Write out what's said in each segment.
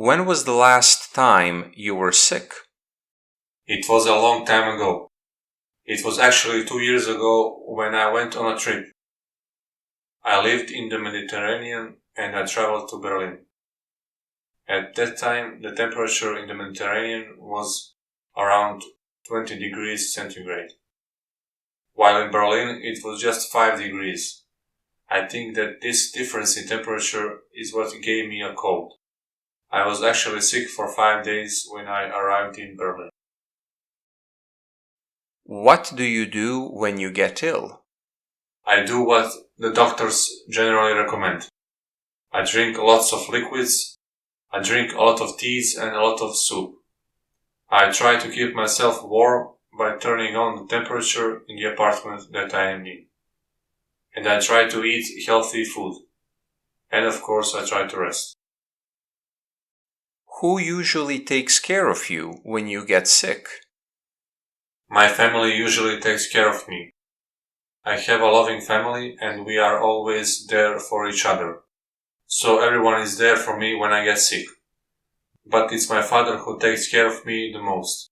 When was the last time you were sick? It was a long time ago. It was actually 2 years ago when I went on a trip. I lived in the Mediterranean and I traveled to Berlin. At that time, the temperature in the Mediterranean was around 20 degrees centigrade, while in Berlin it was just 5 degrees. I think that this difference in temperature is what gave me a cold. I was actually sick for 5 days when I arrived in Berlin. What do you do when you get ill? I do what the doctors generally recommend. I drink lots of liquids. I drink a lot of teas and a lot of soup. I try to keep myself warm by turning on the temperature in the apartment that I am in. And I try to eat healthy food. And of course, I try to rest. Who usually takes care of you when you get sick? My family usually takes care of me. I have a loving family and we are always there for each other. So everyone is there for me when I get sick. But it's my father who takes care of me the most.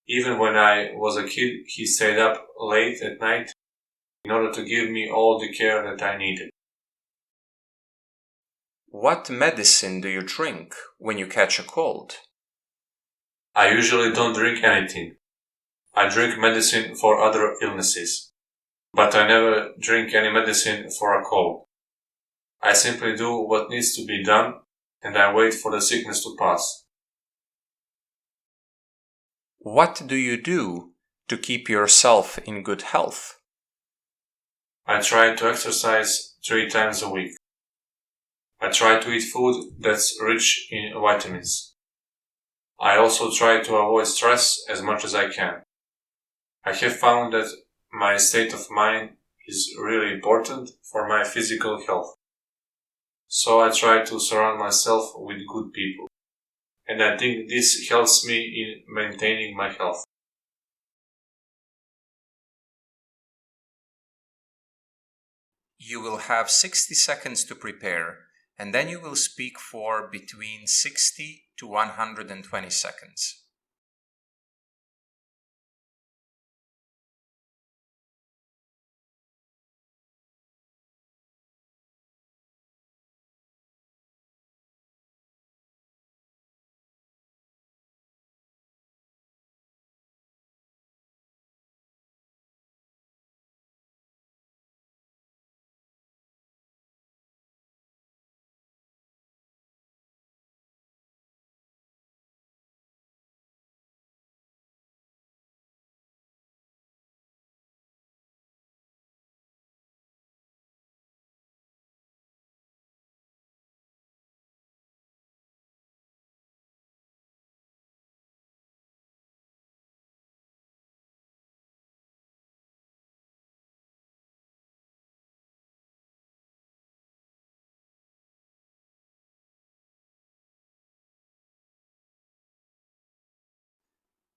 Even when I was a kid, he stayed up late at night in order to give me all the care that I needed. What medicine do you drink when you catch a cold? I usually don't drink anything. I drink medicine for other illnesses, but I never drink any medicine for a cold. I simply do what needs to be done and I wait for the sickness to pass. What do you do to keep yourself in good health? I try to exercise 3 times a week. I try to eat food that's rich in vitamins. I also try to avoid stress as much as I can. I have found that my state of mind is really important for my physical health. So I try to surround myself with good people. And I think this helps me in maintaining my health. You will have 60 seconds to prepare, and then you will speak for between 60 to 120 seconds.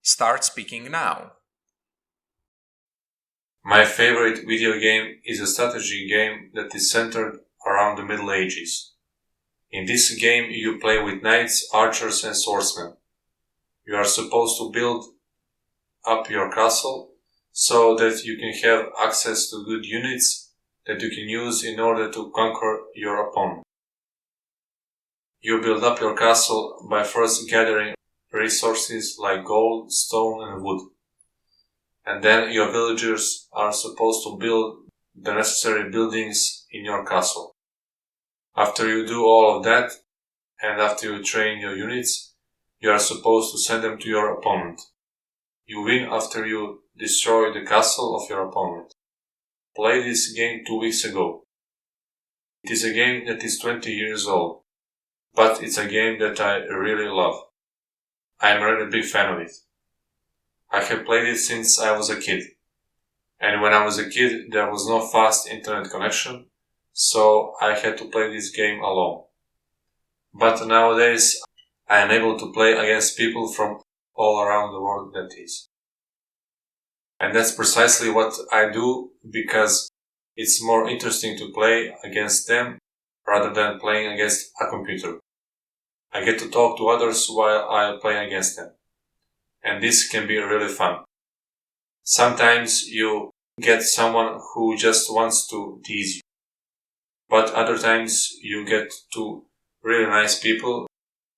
Start speaking now. My favorite video game is a strategy game that is centered around the Middle Ages. In this game, you play with knights, archers, and swordsmen. You are supposed to build up your castle so that you can have access to good units that you can use in order to conquer your opponent. You build up your castle by first gathering resources like gold, stone, and wood. And then your villagers are supposed to build the necessary buildings in your castle. After you do all of that, and after you train your units, you are supposed to send them to your opponent. You win after you destroy the castle of your opponent. Played this game 2 weeks ago. It is a game that is 20 years old, but it's a game that I really love. I am a really big fan of it. I have played it since I was a kid. And when I was a kid, there was no fast internet connection, so I had to play this game alone. But nowadays, I am able to play against people from all around the world, that is. And that's precisely what I do because it's more interesting to play against them rather than playing against a computer. I get to talk to others while I play against them. And this can be really fun. Sometimes you get someone who just wants to tease you. But other times you get to really nice people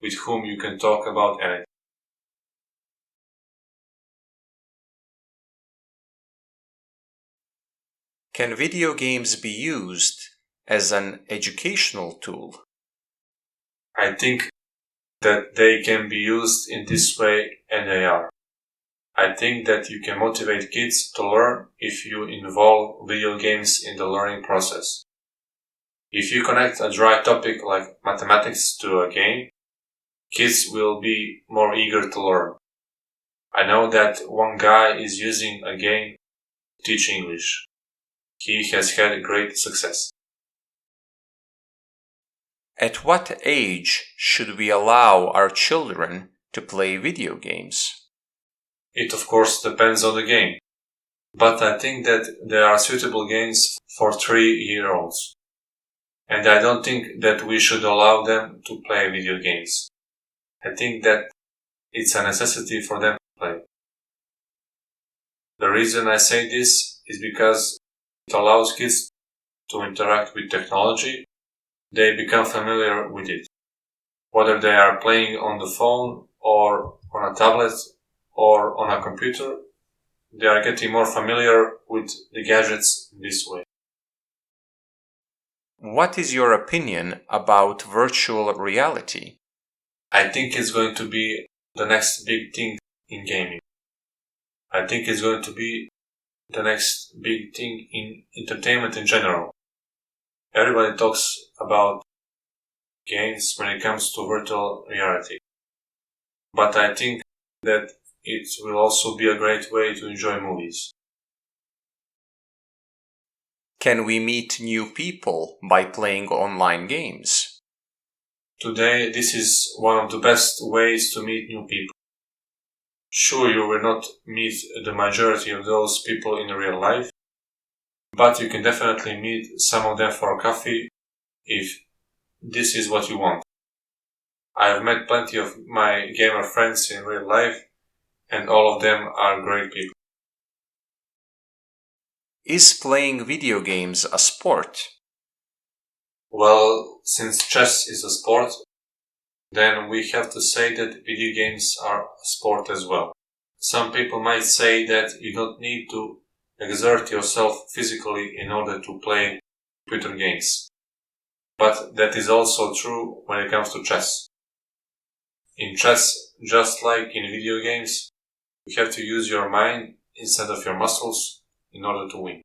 with whom you can talk about anything. Can video games be used as an educational tool? I think that they can be used in this way, and they are. I think that you can motivate kids to learn if you involve video games in the learning process. If you connect a dry topic like mathematics to a game, kids will be more eager to learn. I know that one guy is using a game to teach English. He has had great success. At what age should we allow our children to play video games? It of course depends on the game, but I think that there are suitable games for 3-year-olds. And I don't think that we should allow them to play video games. I think that it's a necessity for them to play. The reason I say this is because it allows kids to interact with technology. They become familiar with it. Whether they are playing on the phone or on a tablet or on a computer, they are getting more familiar with the gadgets in this way. What is your opinion about virtual reality? I think it's going to be the next big thing in gaming. I think it's going to be the next big thing in entertainment in general. Everybody talks about games when it comes to virtual reality. But I think that it will also be a great way to enjoy movies. Can we meet new people by playing online games? Today, this is one of the best ways to meet new people. Sure, you will not meet the majority of those people in real life, but you can definitely meet some of them for a coffee if this is what you want. I have met plenty of my gamer friends in real life, and all of them are great people. Is playing video games a sport? Well, since chess is a sport, then we have to say that video games are a sport as well. Some people might say that you don't need to exert yourself physically in order to play computer games. But that is also true when it comes to chess. In chess, just like in video games, you have to use your mind instead of your muscles in order to win.